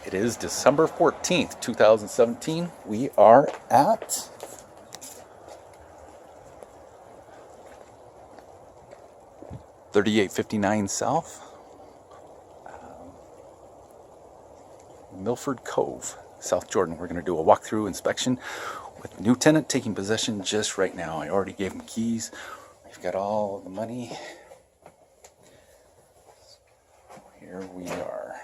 It is December 14th, 2017. We are at $38.59 South, Millford Cove, South Jordan. We're going to do a walkthrough inspection with the new tenant taking possession just right now. I already gave him keys. We've got all the money. Here we are.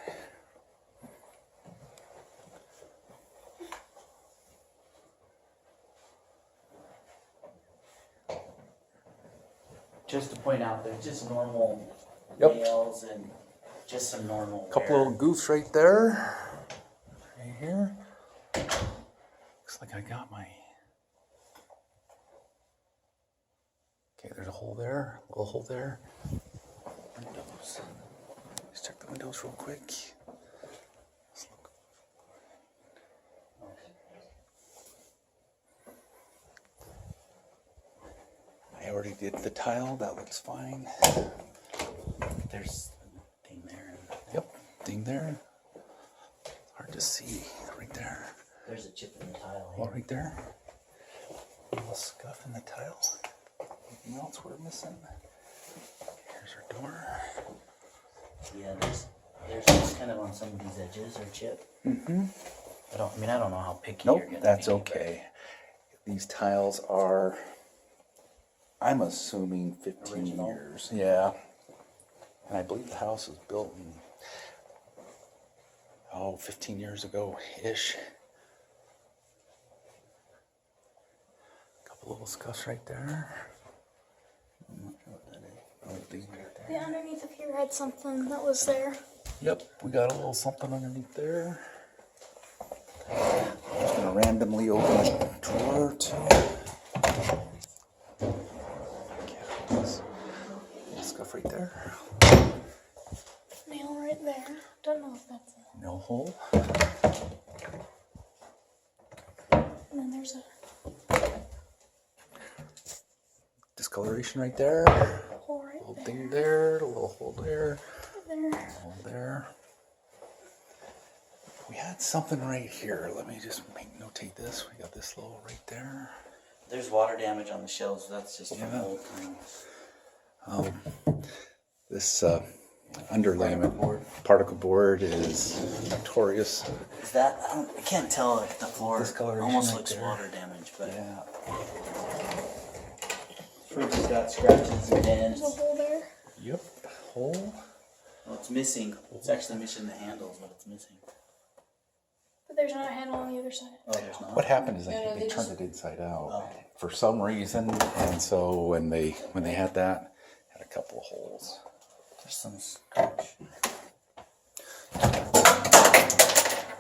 Just to point out, they're just normal nails and just some normal Couple little goofs right there. Right here. Looks like I got my... Okay, there's a hole there. A little hole there. Windows. Let's check the windows real quick. Let's look. I already did the tile. That looks fine. There's a thing there. Yep, thing there. Hard to see. Right there. There's a chip in the tile Oh, here. right there. A little scuff in the tile. Anything else we're missing? Here's our door. Yeah, there's just kind of on some of these edges or chip. Mm-hmm. I don't know how picky Nope, you're gonna that's be, okay. These tiles are, I'm assuming 15 Original? years. Yeah. And I believe the house was built in, 15 years ago-ish. Couple little scuffs right there. I'm not sure what that is. Oh, these right there. Yeah, underneath of here had something that was there. Yep, we got a little something underneath there. I'm just gonna randomly open a drawer or two. Stuff right there. Nail right there. Don't know if that's it. No hole. And then there's a Discoloration right there. hole right Little there. thing there. A little hole there. There. Hole there. We had something right here. Let me just notate this. We got this little right there. There's water damage on the shelves. That's just from Yeah. old times. This underlayment particle board is notorious. Is that? I can't tell if the floor Discoloration almost right looks there. water damage, but Yeah. it's got scratches and There's a dents. hole there. Yep. Hole. Well, it's missing. It's actually missing the handles, but it's missing. But there's not a handle on the other side. Oh, there's not. What happened is I No, think no, they they turned just- it inside out Oh. for some reason, and so when they had that, had a couple of holes. There's some scratch.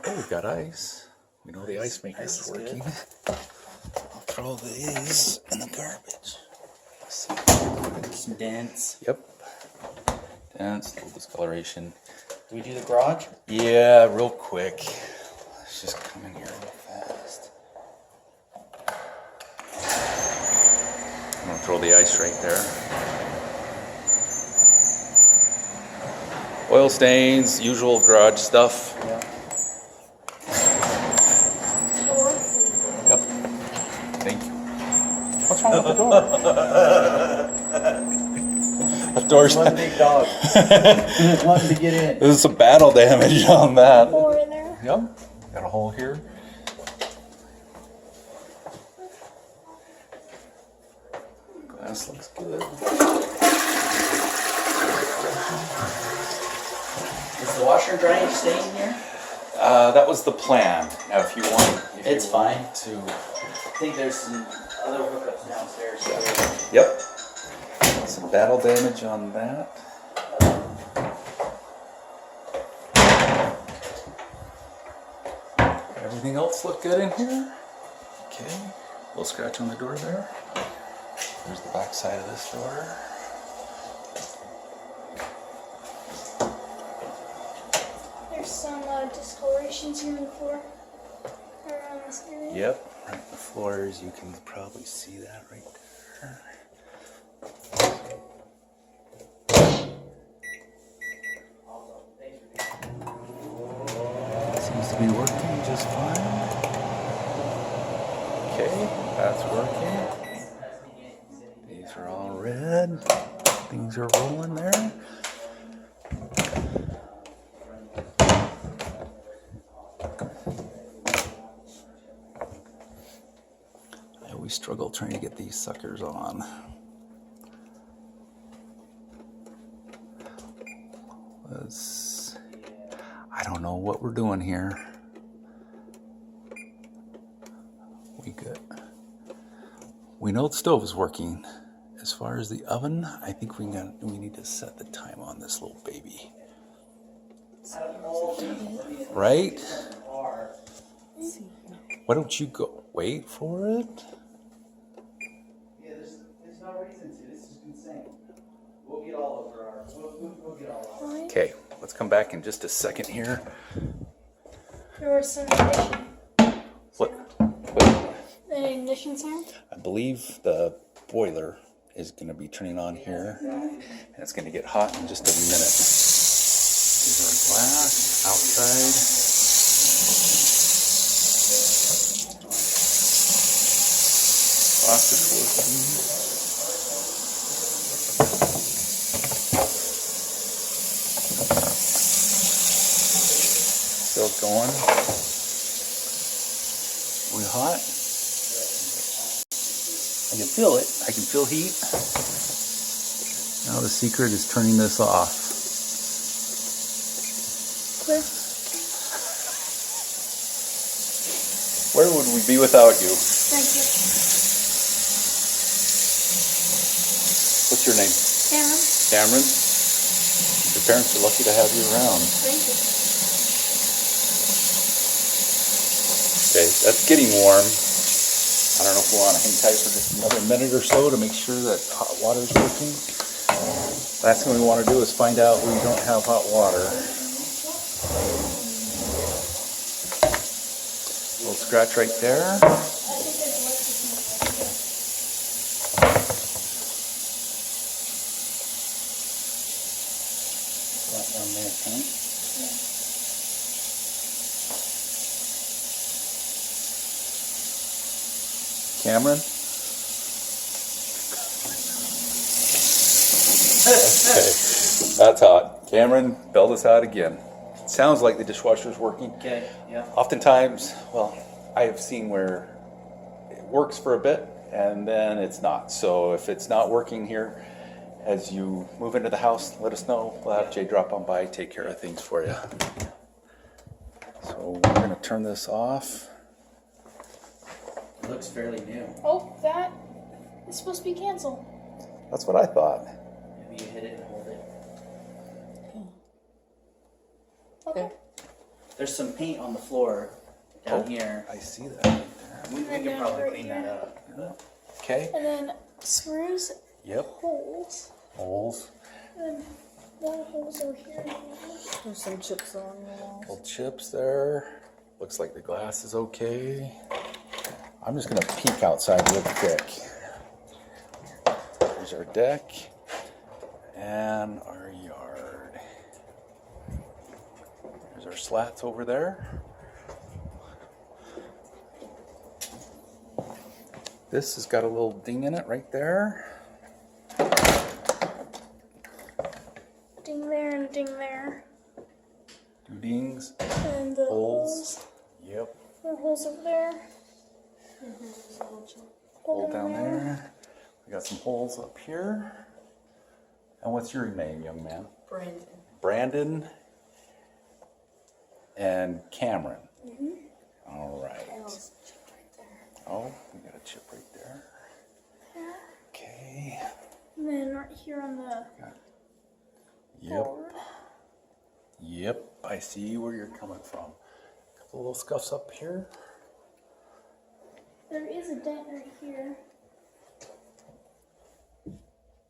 Oh, we've got ice. We know the ice maker Ice is is good. working. I'll throw these in the garbage. Let's see. Some dents. Yep. Dents, little discoloration. Do we do the garage? Yeah, real quick. Let's just come in here real fast. I'm gonna throw the ice right there. Oil stains, usual garage stuff. Yeah. Door. Yep. Thank you. What's wrong with the door? The door's One big dog. Wanting to get in. There's some battle damage on that. Hole in there. Yep. Got a hole here. Glass looks good. Is the washer and dryer staying here? That was the plan. Now, if you want, It's fine. to. I think there's some other hookups downstairs. Too. Yep. Some battle damage on that. Everything else look good in here? Okay. A little scratch on the door there. There's the back side of this door. There's some discolorations here on the floor. Around this area. Yep. Right in the floors. You can probably see that right there. Seems to be working just fine. Okay, that's working. These are all red. Things are rolling there. I always struggle trying to get these suckers on. I don't know what we're doing here. We know the stove is working. As far as the oven, I think we need to set the time on this little baby. Right? Why don't you go wait for it? Yeah, there's no reason to. This is insane. We'll get all over our. We'll get all over. Okay, let's come back in just a second here. There was some ignition. What? An ignition sound? I believe the boiler is going to be turning on here, and it's going to get hot in just a minute. Here's our glass outside. Faucet's working. Still going. We hot? I can feel it. I can feel heat. Now the secret is turning this off. Clear. Where would we be without you? Thank you. What's your name? Cameron. Cameron? Your parents are lucky to have you around. Thank you. Okay, that's getting warm. I don't know if we want to hang tight for just another minute or so to make sure that hot water is working. Last thing we want to do is find out we don't have hot water. A little scratch right there. I think there's electric. That down there, huh? Cameron? Okay, that's hot. Cameron, belt us out again. It sounds like the dishwasher's working. Okay, yeah. Oftentimes, well, I have seen where it works for a bit and then it's not. So if it's not working here, as you move into the house, let us know. We'll have Jay drop on by, take care of things for you. So we're going to turn this off. It looks fairly new. Oh, that is supposed to be canceled. That's what I thought. Maybe you hit it and hold it. Okay. There's some paint on the floor down here. I see that right there. We can probably clean that up. Okay. And then screws, Yep. holes, Holes. and one holes over here. There's some chips on the wall. Little chips there. Looks like the glass is okay. I'm just gonna peek outside real quick. There's our deck and our yard. There's our slats over there. This has got a little ding in it right there. Ding there and ding there. Two dings. And the Holes. holes. Yep. More holes over there. Hole down there. We got some holes up here. And what's your name, young man? Brandon. Brandon and Cameron. All right. Oh, we got a chip right there. Okay. And then right here on the Yep. board. Yep. I see where you're coming from. A couple little scuffs up here. There is a dent right here.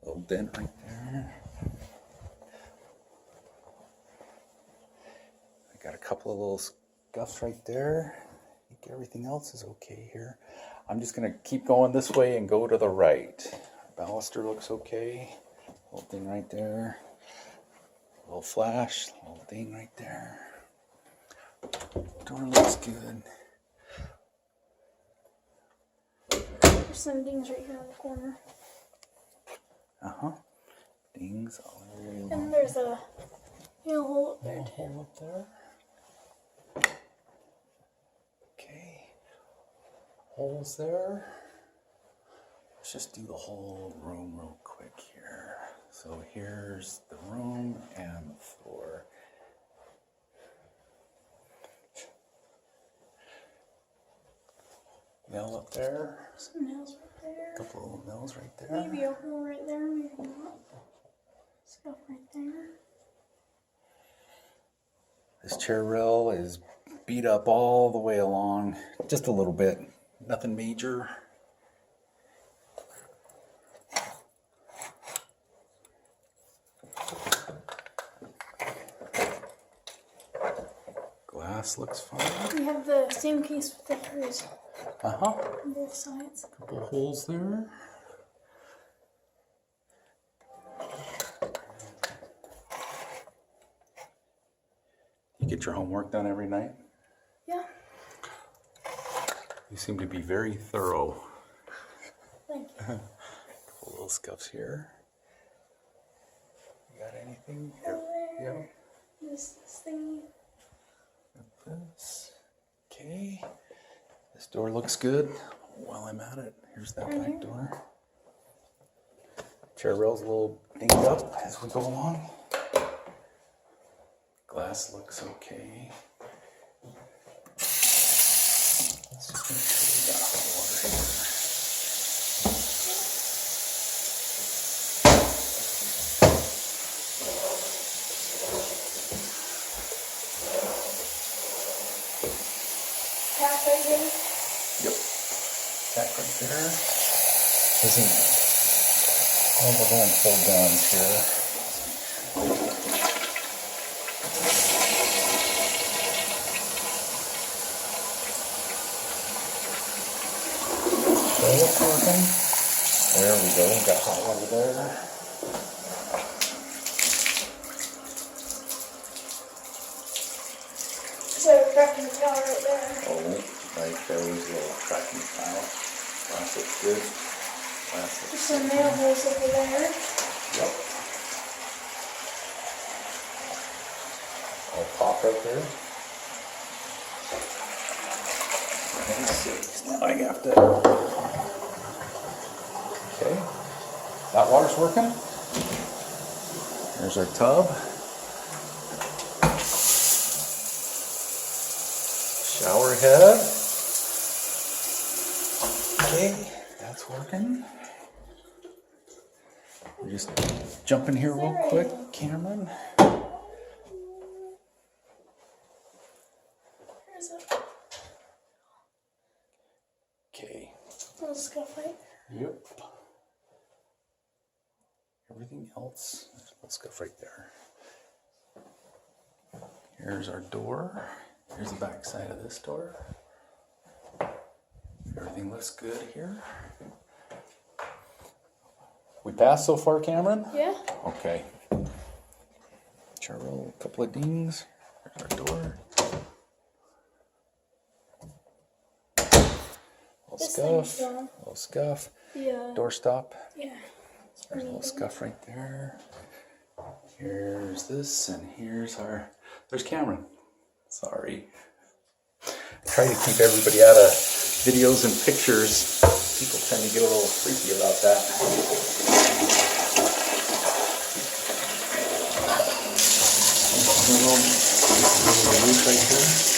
Little dent right there. I got a couple of little scuffs right there. I think everything else is okay here. I'm just gonna keep going this way and go to the right. Baluster looks okay. Little thing right there. Little flash, little thing right there. Door looks good. There's some dings right here in the corner. Uh-huh. Dings all the way along. And there's a hole up there. Hole up there. Okay. Holes there. Let's just do the whole room real quick here. So here's the room and the floor. Nail up there. Some nails right there. Couple little nails right there. Maybe a hole right there, maybe not. Stuff right there. This chair rail is beat up all the way along, just a little bit, nothing major. Glass looks fine. We have the same case with the hose Uh-huh. on both sides. Couple holes there. You get your homework done every night? Yeah, You seem to be very thorough. thank you. Couple little scuffs here. You got anything? Over Yeah. there. This thingy. This. Okay. This door looks good. While I'm at it, here's that back door. Chair rail's a little dinged up as we go along. Glass looks okay. Let's just make sure we got hot water here. Tap right here. Yep. Back right there. Isn't all the little pull downs here. Toilet's working. There we go. Got hot water there. So cracking the towel right there. Oh, right those little tracking tile. Glass looks good. Glass There's looks some nail holes over there. Yep. I'll pop right there. Let me see. Now I have to. Okay. That water's working. There's our tub. Shower head. Okay, that's working. We're just jump in here real quick, Cameron. There's a Okay. little scuff right there. Yep. Everything else, let's go right there. Here's our door. Here's the back side of this door. Everything looks good here. We passed so far, Cameron? Yeah. Okay. Charroll, a couple of dings. There's our door. Little This thing's scuff. gone. Little scuff. Yeah. Door stop. Yeah. There's a little scuff right there. Here's this, and here's our. There's Cameron. Sorry. I try to keep everybody out of videos and pictures. People tend to get a little freaky about that. Little roof right there.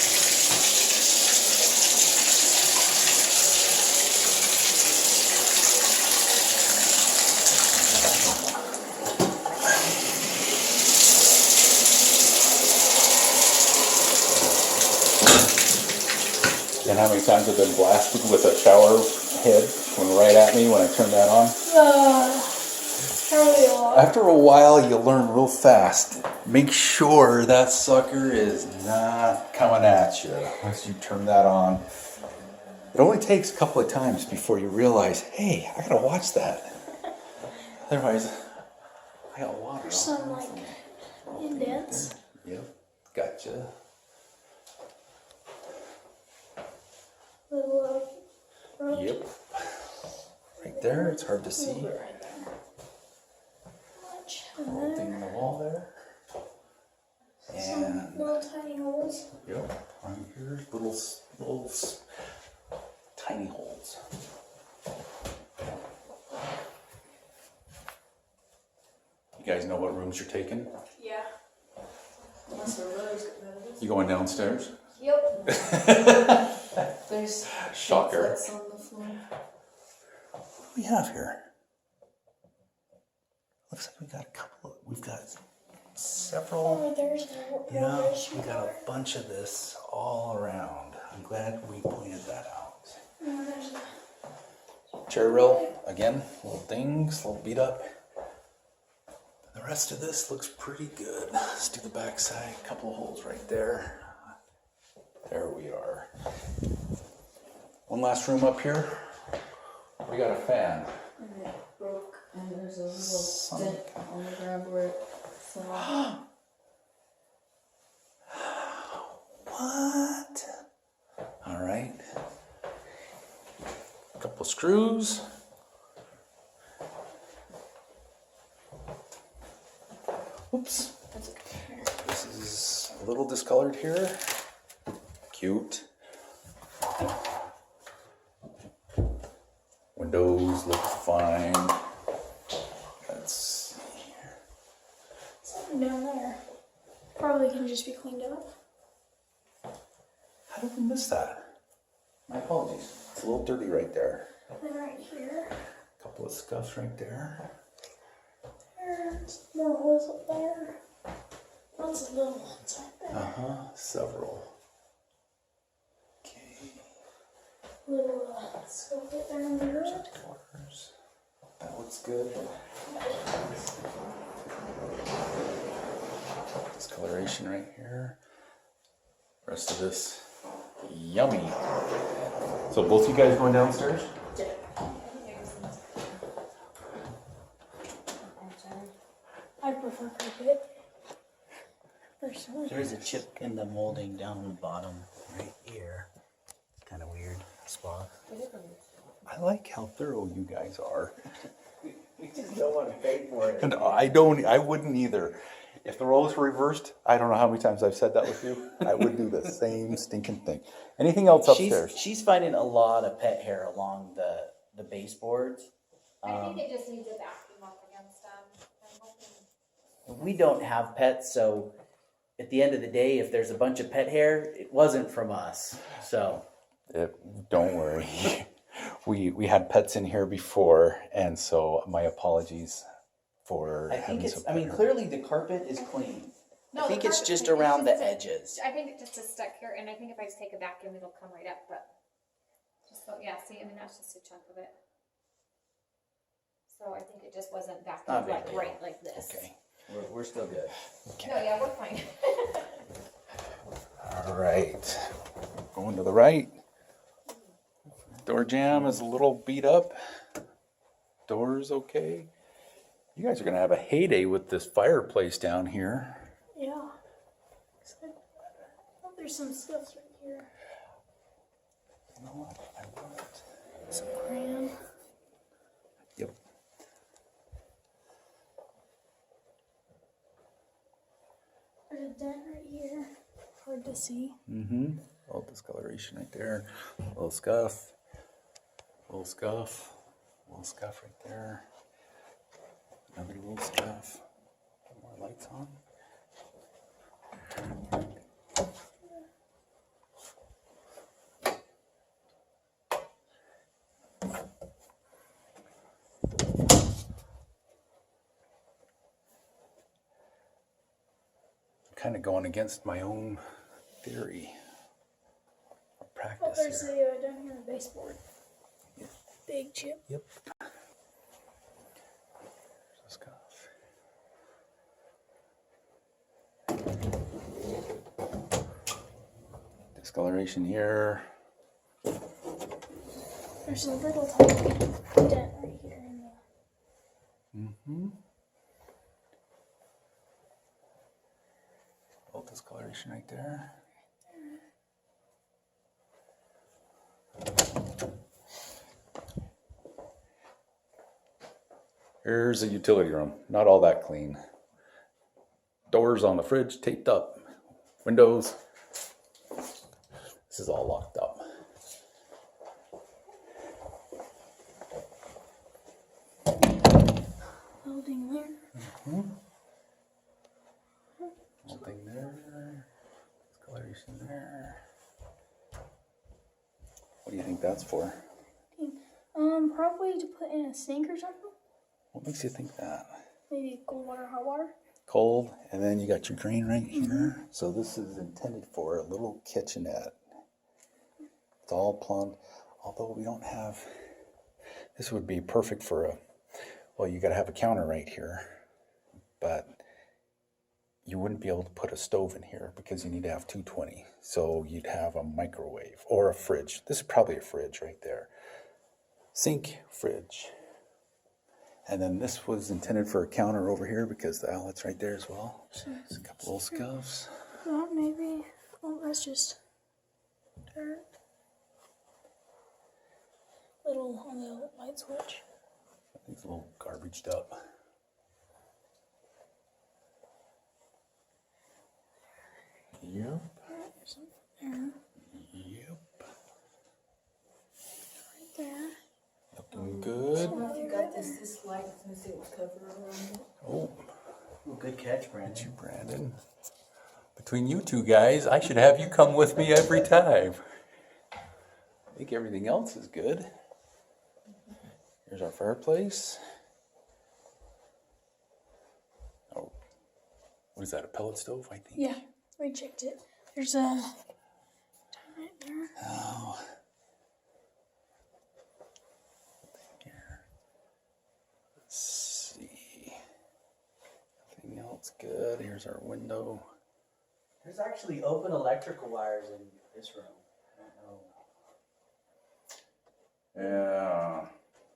And how many times I've been blasted with a shower head coming right at me when I turn that on? Probably a lot. After a while, you learn real fast. Make sure that sucker is not coming at you once you turn that on. It only takes a couple of times before you realize, hey, I gotta watch that. Otherwise, I got water. There's some like indents. Yep, gotcha. little road. Yep. Right there, it's hard to see. Right there. Much. And Little thing then in the wall there. some And little tiny holes. yep, on here, little tiny holes. You guys know what rooms you're taking? Yeah. Unless the road's competitive. You going downstairs? Yep. There's Shocker. leaflets on the floor. What do we have here? Looks like we've got several. Oh, there's the Yeah, rubbish. we got a bunch of this all around. I'm glad we pointed that out. Oh, there's the Cherry rail, again, little things, a little beat up. The rest of this looks pretty good. Let's do the back side, a couple of holes right there. There we are. One last room up here. We got a fan. And it broke, and there's a little dent on the ground where it fell. What? All right. A couple of screws. Oops. That's okay. This is a little discolored here. Cute. Windows look fine. Let's see here. something down there. Probably can just be cleaned up. How did we miss that? My apologies. It's a little dirty right there. And right here. A couple of scuffs right there. There's more holes up there. Lots of little ones right there. Several. Okay. Little scope right there in the road. Corners. That looks good. Discoloration right here. Rest of this, yummy. So both you guys going downstairs? I prefer carpet. Personally. There's a chip in the molding down on the bottom right here. Kind of weird spot. I like how thorough you guys are. We just don't want to pay for it. And I wouldn't either. If the roles were reversed, I don't know how many times I've said that with you. I would do the same stinking thing. Anything else upstairs? She's finding a lot of pet hair along the baseboards. I think it just needs a vacuum up against them. I'm hoping. We don't have pets, so at the end of the day, if there's a bunch of pet hair, it wasn't from us. So Don't worry. We had pets in here before, and so my apologies for I think having some I mean, pet hair. clearly the carpet is clean. No, I think the it's carpet's just clean. It's around the just a- edges. I think it just is stuck here, and I think if I just take a vacuum, it'll come right up. But just so, yeah, see, I mean that's just a chunk of it. So I think it just wasn't Not vacuumed a big like deal. right like this. Okay, we're still good. No, yeah, we're fine. All right. Going to the right. Door jamb is a little beat up. Door's okay. You guys are going to have a heyday with this fireplace down here. Yeah. Oh, there's some stuff right here. You know what? I want Some crayon. Yep. There's a dent right here. Hard to see. Mm-hmm. All discoloration right there. Little scuff. Little scuff. Little scuff right there. Another little scuff. More lights on. Kind of going against my own theory or Oh, practice there's here. the down here the baseboard. Big chip. Yep. There's a scuff. Discoloration here. There's a little tiny dent right here in the. Mm-hmm. Little discoloration right there. Here's a utility room. Not all that clean. Doors on the fridge taped up. Windows. This is all locked up. Building there. Nothing there. Escalation there. What do you think that's for? Probably to put in a sink or something. What makes you think that? Maybe cold water, hot water. Cold, and then you got your drain right here. So this is intended for a little kitchenette. It's all plumbed, although we don't have, this would be perfect for a, well, you got to have a counter right here, but you wouldn't be able to put a stove in here because you need to have 220. So you'd have a microwave or a fridge. This is probably a fridge right there. Sink, fridge. And then this was intended for a counter over here because the outlet's right there as well. There's a couple little scuffs. Well, maybe. Oh, that's just dirt. Little on the light switch. It's a little garbaged up. Yep. There. Yep. Right there. Looking good. Well, if you got this light, let me see what's covered around it. Oh, Well, good catch, Brandon. you, Brandon. Between you two guys, I should have you come with me every time. I think everything else is good. Here's our fireplace. Oh, what is that, a pellet stove, I think? Yeah, we checked it. There's a right there. Oh. Here. Let's see. Everything else good. Here's our window. There's actually open electrical wires in this room. I don't know. Yeah.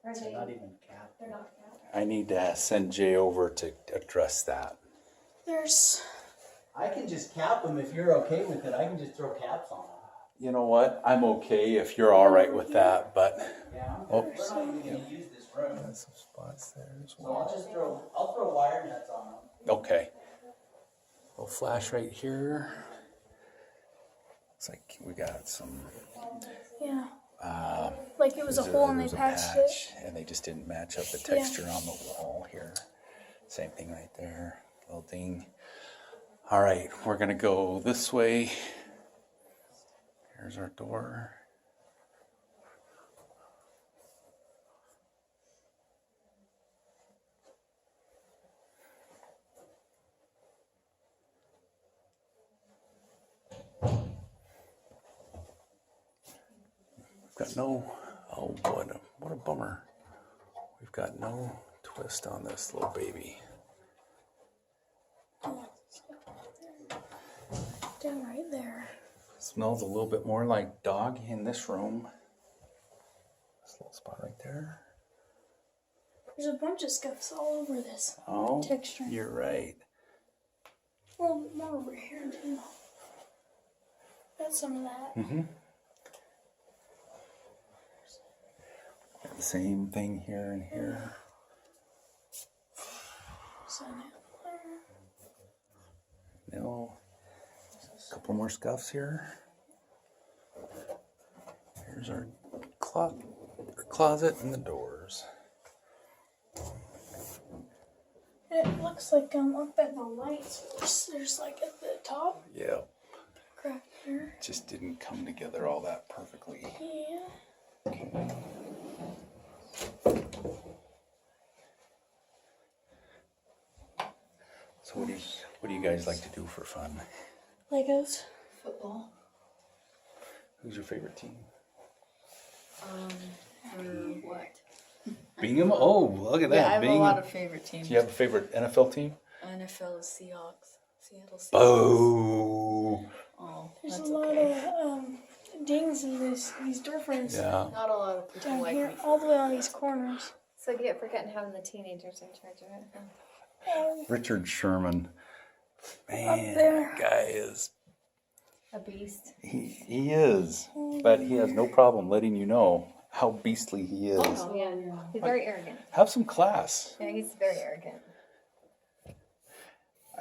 Are They're they, not even capped. they're not capped. I need to send Jay over to address that. There's I can just cap them if you're okay with it. I can just throw caps on them. You know what? I'm okay if you're all right with that, but Yeah, Oh. we're not even going to use this room. there's some spots there as So I'll throw wire nuts on them. Okay. Little flash right here. Looks like we got some. yeah. Like it was a hole and they there's a patched it. patch, and they just didn't match up the texture on the wall here. Same thing right there. Little ding. All right, we're gonna go this way. Here's our door. Got no, oh, what a bummer. We've got no twist on this little baby. Down right there. Smells a little bit more like dog in this room. This little spot right there. There's a bunch of scuffs all over this Oh, texture. you're right. Well, more over here too. Got some of that. Mm-hmm. Got the same thing here and here. So No. A couple more scuffs here. Here's our closet and the doors. it looks like up at the light source. There's like at the top Yep. crack here. Just didn't come together all that perfectly. Yeah. Okay. So what do you guys like to do for fun? Legos. Football. Who's your favorite team? For what? Bingham? Oh, look at Yeah, I that. have Bingham. a lot of favorite teams. Do you have a favorite NFL team? NFL is Seahawks. Seattle Seahawks. Oh. Oh, There's that's a lot okay. of dings in these door frames Yeah. Not a lot of people down like here, me. all the way on these corners. So you get forgetting having the teenagers in charge of it. Oh, Richard Sherman. Man, there. that guy is. A beast. He is. But he has no problem letting you know how beastly he is. Oh, yeah. He's very arrogant. Have some class. Yeah, he's very arrogant.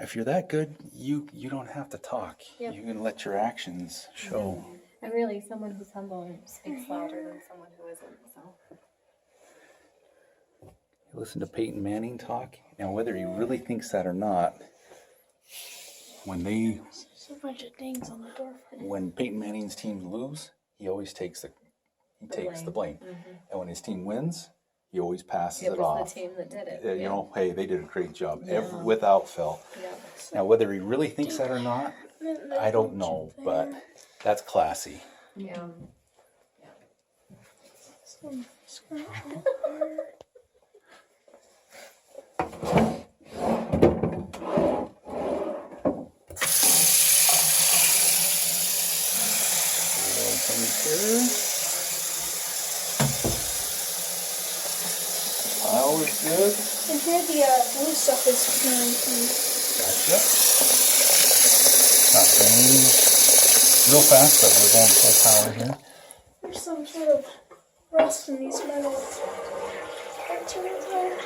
If you're that good, you don't have to talk. Yep. You can let your actions show. And really, someone who's humble speaks louder than someone who isn't. So. You listen to Peyton Manning talk. Now, whether he really thinks that or not, when There's a bunch of dings on the door. when Peyton Manning's teams lose, he always takes the blame. And when his team wins, he always passes It it was off. the team that did it. You know, hey, they did a great job, without fail. Yeah. Now, whether he really thinks that or not, I don't know, but that's classy. Yeah. Some scratch on the Pile is good. And here the blue stuff is peeling through. Gotcha. Not going real fast, but we're going full power here. There's some sort of rust in these metal parts right there.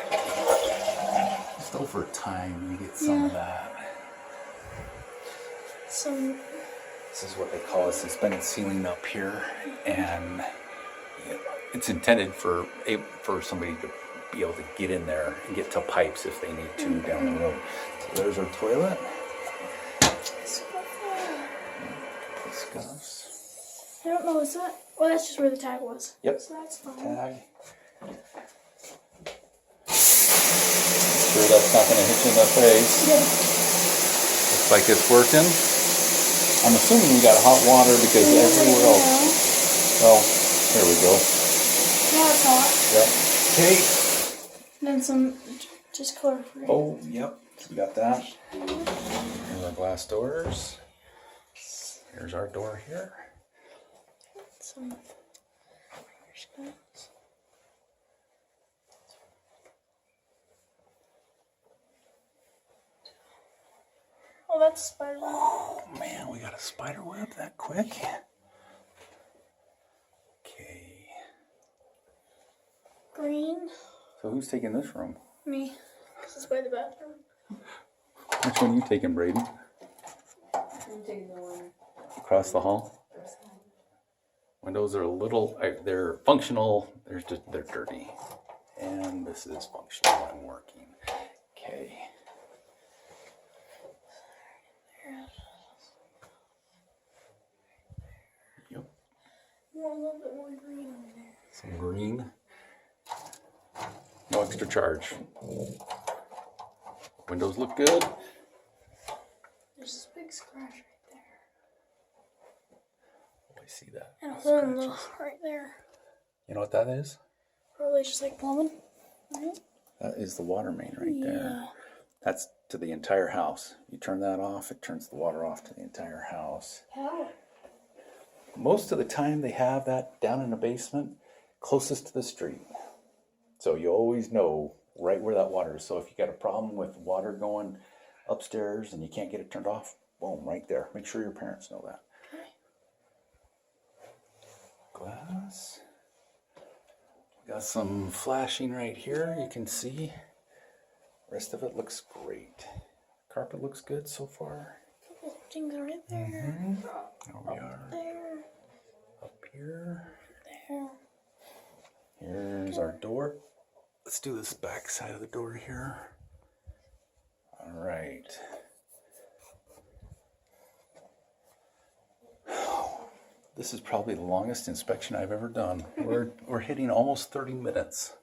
Just over time, you get some of that. Some. This is what they call a suspended ceiling up here, and it's intended for somebody to be able to get in there and get to pipes if they need to down the road. So there's our toilet. Scuffs. I don't know, is that? Well, that's just where the tag was. Yep. So that's fine. Tag. Sure that's not going to hit you in the face. Yeah. Looks like it's working. I'm assuming we got hot water because everywhere else. Well, here we go. Now it's hot. Yep. Okay. And then some just color free. Oh, yep. We got that. Here's our glass doors. Here's our door here. Some. Oh, that's a spider web. Oh man, we got a spider web that quick. Okay. Green. So who's taking this room? Me. This is by the bathroom. Which one are you taking, Braden? I'm taking the one. Across the hall? Windows are a little, they're functional, they're dirty. And this is functional and working. Okay. Yep. More, a little bit more green over there. Some green. No extra charge. Windows look good. There's this big scratch right there. Oh, I see that. And a hole in the right there. You know what that is? Probably just like plumbing. Right? That is the water main right there. Yeah. That's to the entire house. You turn that off, it turns the water off to the entire house. How? Most of the time they have that down in the basement, closest to the street. So you always know right where that water is. So if you got a problem with water going upstairs and you can't get it turned off, boom, right there. Make sure your parents know that. Glass. Got some flashing right here, you can see. Rest of it looks great. Carpet looks good so far. Couple things right there. There we are. There. Up here. There. Here's our door. Let's do this back side of the door here. All right. This is probably the longest inspection I've ever done. We're hitting almost 30 minutes.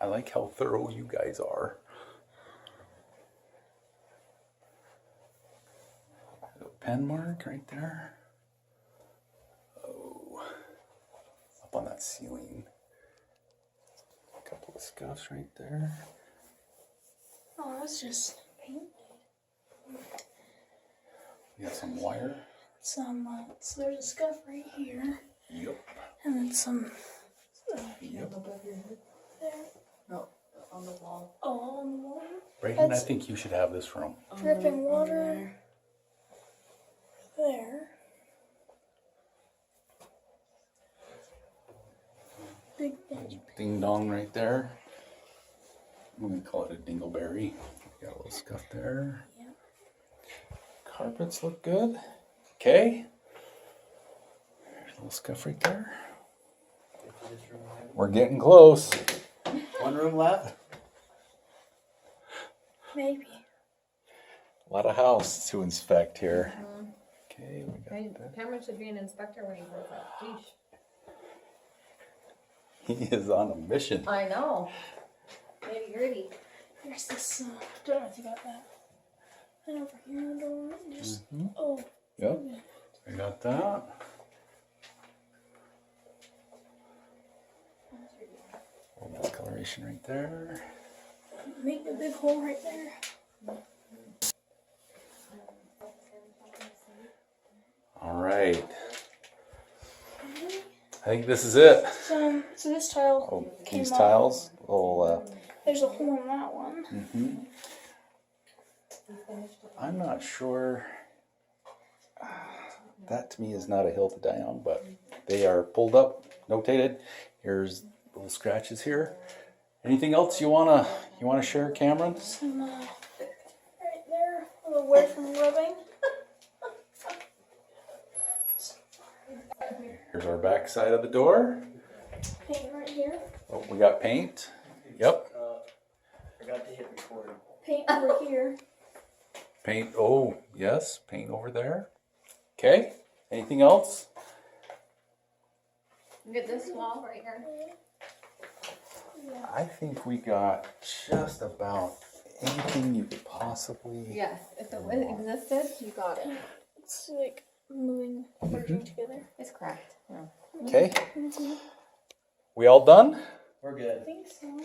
I like how thorough you guys are. A pen mark right there. Oh, up on that ceiling. A couple of scuffs right there. Oh, that's just paint. We got some wire. Some, so there's a scuff right here. Yep. And then some. Yep. Above your head? There. No, on the wall. Oh, on the water. Brayden, I That's- think you should have this room. Dripping On water. there. There. big bench. Ding dong right there. I'm gonna call it a dingleberry. Got a little scuff there. Yeah. Carpets look good. Okay. There's a little scuff right there. We're getting close. One room left? Maybe. A lot of house to inspect here. Okay, we got Hey, that. Cameron should be an inspector when he grows up. Geesh. He is on a mission. I know. Nitty gritty. There's this. Don't know if you got that. And over here on the door. Just. Oh. Yep, I got that. Little discoloration right there. Make the big hole right there. All right. I think this is it. So this tile Oh, came these off. tiles. Little. There's a hole in that one. I'm not sure. That to me is not a hill to die on, but they are pulled up, notated. Here's little scratches here. Anything else you wanna share, Cameron? Some right there, away from rubbing. Here's our back side of the door. Paint right here. Oh, we got paint. Yep. Forgot to hit record. Paint over here. Paint. Oh, yes. Paint over there. Okay. Anything else? Get this wall right here. I think we got just about anything you could possibly. Yes, if it existed, you got it. It's like moving, merging together. It's cracked. No. Okay. We all done? We're good. I think so.